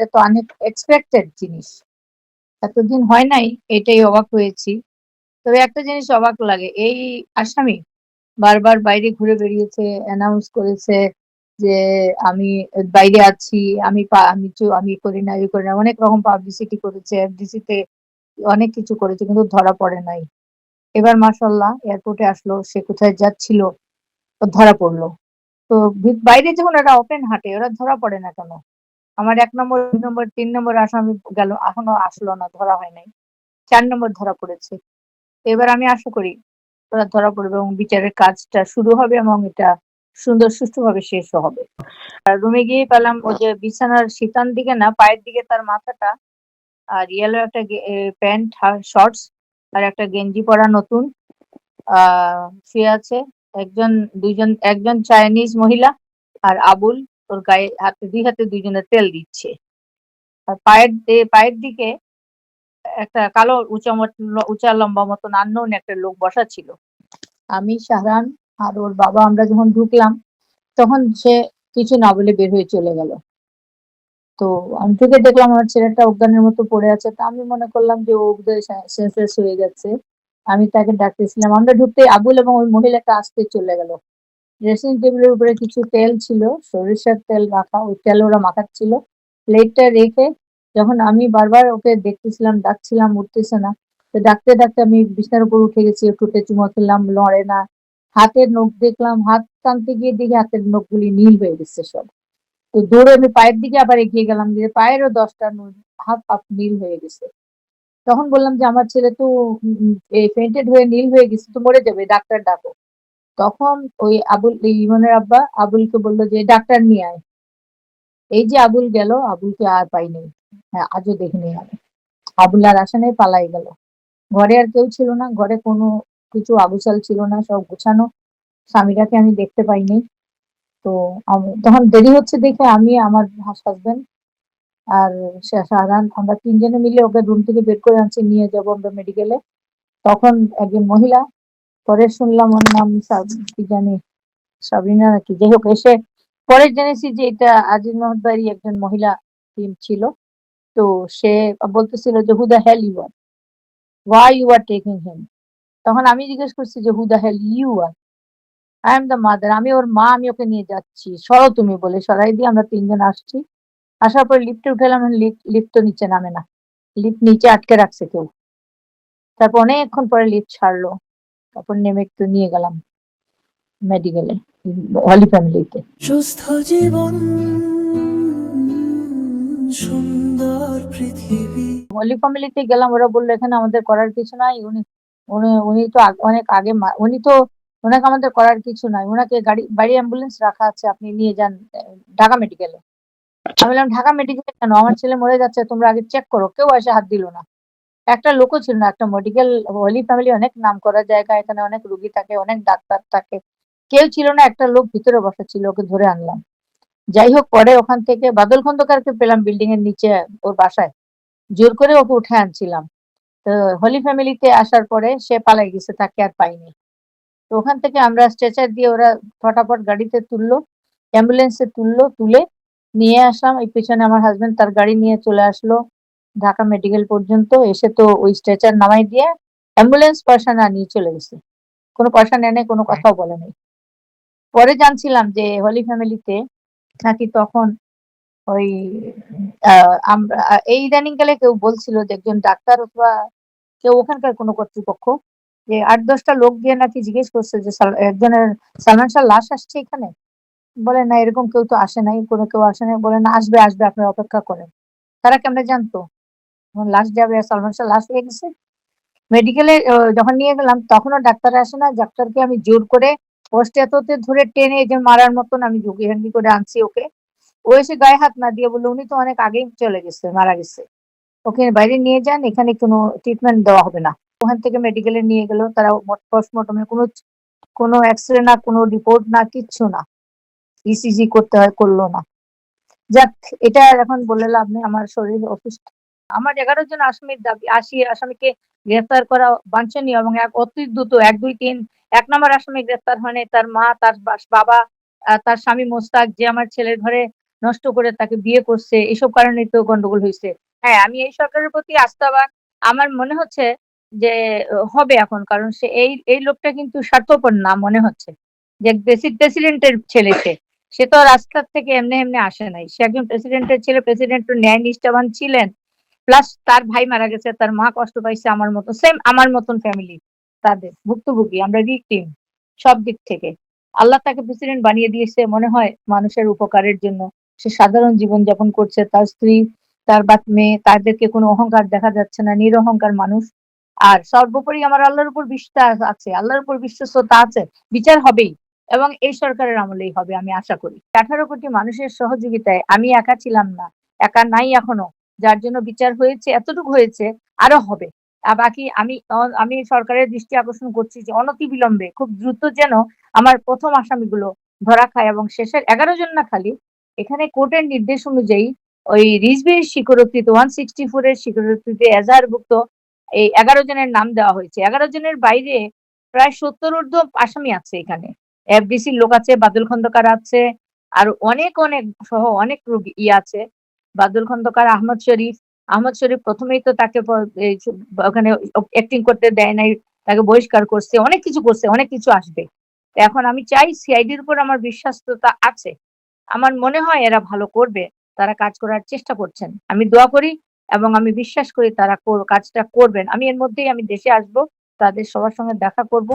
এটা তো আনএক্সপেক্টেড জিনিস। এতদিন হয় নাই, এটাই অবাক হয়েছি। তবে একটা জিনিস অবাক লাগে, এই আসামি বারবার বাইরে ঘুরে বেরিয়েছে, অ্যানাউন্স করেছে যে আমি বাইরে আছি, আমি করি না, এই করি না, অনেক রকম পাবলিসিটি করেছে, এফডিসি তে অনেক কিছু করেছে, কিন্তু ধরা পড়ে নাই। এবার মাশাআল্লাহ এয়ারপোর্টে আসলো, সে কোথায় যাচ্ছিল, ও ধরা পড়লো। তো বাইরে যখন ওরা ওপেন হাঁটে, ওরা ধরা পড়ে না কেন? আমার ১ নম্বর, ২ নম্বর, ৩ নম্বর আসামি গেল, এখনো আসলো না, ধরা হয় নাই। ৪ নম্বর ধরা পড়েছে। এবার আমি আশা করি ওরা ধরা পড়বে এবং বিচারের কাজটা শুরু হবে এবং এটা সুন্দর সুষ্ঠুভাবে শেষও হবে। আর রুমে গিয়ে পেলাম ওই যে বিছানার শীতান দিকে না, পায়ের দিকে তার মাথাটা, আর ইয়েলো একটা প্যান্ট, শর্টস আর একটা গেঞ্জি পরা নতুন শুয়ে আছে। একজন, দুইজন, একজন চাইনিজ মহিলা আর আবুল ওর গায়ে হাতে, ২ হাতে দুইজনে তেল দিচ্ছে। আর পায়ের দিকে একটা কালো উঁচা লম্বা মতন আননোন একটা লোক বসা ছিল। আমি, শাহরান আর ওর বাবা আমরা যখন ঢুকলাম, তখন সে কিছু না বলে বের হয়ে চলে গেল। তো আমি ঢুকে দেখলাম আমার ছেলেটা অজ্ঞানের মতো পড়ে আছে। তা আমি মনে করলাম যে ও বোধহয় সেন্সলেস হয়ে গেছে। আমি তাকে ডাকতেছিলাম। আমরা ঢুকতেই আবুল এবং ওই মহিলাটা আসতে চলে গেল। ড্রেসিং টেবিলের উপরে কিছু তেল ছিল, সরিষার তেল রাখা, ওই তেল ওরা মাখাচ্ছিল। প্লেটটা রেখে যখন আমি বারবার ওকে দেখতেছিলাম, ডাকছিলাম, উঠতেছে না। তো ডাকতে ডাকতে আমি বিছানার উপর উঠে গেছি, ঠোঁটে চুমু খেলাম, নড়ে না। হাতের নখ দেখলাম, হাত টানতে গিয়ে দেখি হাতের নখগুলি নীল হয়ে গেছে সব। তো দৌড়ে আমি পায়ের দিকে আবার এগিয়ে গেলাম, যে পায়েরও ১০টা হাত পা নীল হয়ে গেছে। তখন বললাম যে আমার ছেলে তো ফেন্টেড হয়ে নীল হয়ে গেছে, তো মরে যাবে, ডাক্তার ডাকো। তখন ওই আবুল, এই ইমনের আব্বা আবুলকে বললো যে ডাক্তার নিয়ে আয়। এই যে আবুল গেল, আবুলকে আর পাইনি। হ্যাঁ, আজও দেখিনি আমি। আবুল আর আসে নাই, পালাই গেল। ঘরে আর কেউ ছিল না, ঘরে কোনো কিছু আগুচাল ছিল না, সব গোছানো। স্বামীটাকে আমি দেখতে পাইনি। তো তখন দেরি হচ্ছে দেখে আমি, আমার হাজবেন্ড আর শাহরান, আমরা ৩ জনে মিলে ওকে রুম থেকে বের করে আনছি, নিয়ে যাবো আমরা মেডিকেলে। তখন একজন মহিলা, পরে শুনলাম ওর নাম কি জানি, সাবিনা নাকি, যাই হোক, এসে পরে জেনেছি যে এটা আজিজ মোহাম্মদ বাড়ি একজন মহিলা টিম ছিল। তো সে বলতেছিল যে who the hell you are, why you are taking him. তখন আমি জিজ্ঞেস করছি যে who the hell you are, I am the mother, আমি ওর মা, আমি ওকে নিয়ে যাচ্ছি, সরো তুমি, বলে সরাই দিয়ে আমরা ৩ জন আসছি। আসার পর লিফটে উঠলাম, লিফট তো নিচে নামে না, লিফট নিচে আটকে রাখছে কেউ। তারপর অনেকক্ষণ পরে লিফট ছাড়লো, তারপর নেমে একটু নিয়ে গেলাম মেডিকেলে, হলি ফ্যামিলিতে। সুস্থ জীবন, সুন্দর পৃথিবী। হলি ফ্যামিলিতে গেলাম, ওরা বললো এখানে আমাদের করার কিছু নাই, উনি উনি উনি তো অনেক আগে উনি তো, ওনাকে আমাদের করার কিছু নাই, ওনাকে বাড়ি অ্যাম্বুলেন্স রাখা আছে, আপনি নিয়ে যান ঢাকা মেডিকেলে। আমি বললাম ঢাকা মেডিকেলে কেন, আমার ছেলে মরে যাচ্ছে, তোমরা আগে চেক করো। কেউ এসে হাত দিল না, একটা লোকও ছিল না। একটা মেডিকেল, হলি ফ্যামিলি অনেক নাম করা জায়গা, এখানে অনেক রুগী থাকে, অনেক ডাক্তার থাকে, কেউ ছিল না। একটা লোক ভিতরে বসা ছিল, ওকে ধরে আনলাম। যাই হোক, পরে ওখান থেকে বাদল খন্দকারকে পেলাম বিল্ডিং এর নিচে ওর বাসায়, জোর করে ওকে উঠে আনছিলাম। তো হলি ফ্যামিলিতে আসার পরে সে পালাই গেছে, তাকে আর পাইনি। তো ওখান থেকে আমরা স্ট্রেচার দিয়ে, ওরা ফটাফট গাড়িতে তুললো, অ্যাম্বুলেন্সে তুললো, তুলে নিয়ে আসলাম। এই পিছনে আমার হাজবেন্ড তার গাড়ি নিয়ে চলে আসলো ঢাকা মেডিকেল পর্যন্ত। এসে তো ওই স্ট্রেচার নামাই দিয়ে অ্যাম্বুলেন্স পয়সা না নিয়ে চলে গেছে, কোনো পয়সা নেয় নাই, কোনো কথাও বলে নাই। পরে জানছিলাম যে হলি ফ্যামিলিতে নাকি তখন ওই আমরা এই ইদানিং কালে কেউ বলছিল যে একজন ডাক্তার অথবা কেউ ওখানকার কোনো কর্তৃপক্ষ, যে ৮-১০টা লোক দিয়ে নাকি জিজ্ঞেস করছে যে একজনের সালমান শাহর লাশ আসছে এখানে। বলে না, এরকম কেউ তো আসে নাই, কোনো কেউ আসে নাই। বলে না, আসবে আসবে, আপনারা অপেক্ষা করেন। তারা কেমনে জানতো যখন লাশ যাবে, আর সালমান শাহ লাশ হয়ে গেছে? মেডিকেলে যখন নিয়ে গেলাম তখনও ডাক্তার আসে না। ডাক্তারকে আমি জোর করে পোস্ট এততে ধরে টেনে, যে মারার মতন আমি ঝুঁকি ঝাঁকি করে আনছি ওকে। ও এসে গায়ে হাত না দিয়ে বললো উনি তো অনেক আগেই চলে গেছে, মারা গেছে, ওকে বাইরে নিয়ে যান, এখানে কোনো ট্রিটমেন্ট দেওয়া হবে না। ওখান থেকে মেডিকেলে নিয়ে গেল তারা, পোস্টমর্টমে কোনো কোনো এক্সরে না, কোনো রিপোর্ট না, কিচ্ছু না, ইসিজি করতে হয়, করলো না। যাক, এটা আর এখন বলে লাভ নেই, আমার শরীর অসুস্থ। আমার ১১ জন আসামির দাবি, ৮০ আসামিকে গ্রেফতার করা বাঞ্ছনীয় এবং অতি দ্রুত। ১, ২, ৩, ১ নম্বর আসামি গ্রেফতার হয়নি, তার মা, তার বাবা, তার স্বামী মোস্তাক, যে আমার ছেলের ঘরে নষ্ট করে তাকে বিয়ে করছে। এসব কারণেই তো গন্ডগোল হইছে। হ্যাঁ, আমি এই সরকারের প্রতি আস্থাবান। আমার মনে হচ্ছে যে হবে এখন। কারণ সে এই লোকটা কিন্তু স্বার্থপর না মনে হচ্ছে। যে প্রেসিডেন্টের ছেলে সে। সে তো রাস্তার থেকে এমনি আসে নাই। সে একজন প্রেসিডেন্টের ছেলে, প্রেসিডেন্ট তো ন্যায় নিষ্ঠাবান ছিলেন। প্লাস তার ভাই মারা গেছে, তার মা কষ্ট পাইছে আমার মতো। সেম আমার মতন ফ্যামিলি তাদের। ভুক্তভোগী। আমরা ভিকটিম সব দিক থেকে। আল্লাহ তাকে প্রেসিডেন্ট বানিয়ে দিয়েছে মনে হয় মানুষের উপকারের জন্য। সে সাধারণ জীবনযাপন করছে। তার স্ত্রী, তার মেয়ে তাদেরকে কোনো অহংকার দেখা যাচ্ছে না। নিরহংকার মানুষ। আর সর্বোপরি আমার আল্লাহর উপর বিশ্বাস আছে। আল্লাহর উপর বিশ্বস্ততা আছে। বিচার হবেই। এবং এই সরকারের আমলেই হবে আমি আশা করি। ১৮ কোটি মানুষের সহযোগিতায় আমি একা ছিলাম না। একা নাই এখনো। যার জন্য বিচার হয়েছে এতটুকু হয়েছে, আরো হবে। বাকি আমি সরকারের দৃষ্টি আকর্ষণ করছি যে অনতিবিলম্বে খুব দ্রুত যেন আমার ১ম আসামিগুলো ধরা খায় এবং শেষের ১১ জন না খালি, এখানে কোর্টের নির্দেশ অনুযায়ী ওই রিজভির স্বীকারোক্তিতে 164 এর স্বীকারোক্তিতে এজাহারভুক্ত এই ১১ জনের নাম দেওয়া হয়েছে। ১১ জনের বাইরে প্রায় ৭০ ঊর্ধ্ব আসামি আছে এখানে। এফডিসির লোক আছে, বাদল খন্দকার আছে, আর অনেক সহ অনেক আছে। বাদল খন্দকার, আহমদ শরীফ ১ম এই তো তাকে ওখানে অ্যাক্টিং করতে দেয় নাই, তাকে বহিষ্কার করছে। অনেক কিছু করছে, অনেক কিছু আসবে। তো এখন আমি চাই সিআইডির উপর আমার বিশ্বাসতা আছে। আমার মনে হয় এরা ভালো করবে। তারা কাজ করার চেষ্টা করছেন। আমি দোয়া করি এবং আমি বিশ্বাস করি তারা কাজটা করবেন। আমি এর মধ্যেই দেশে আসবো। তাদের সবার সঙ্গে দেখা করব।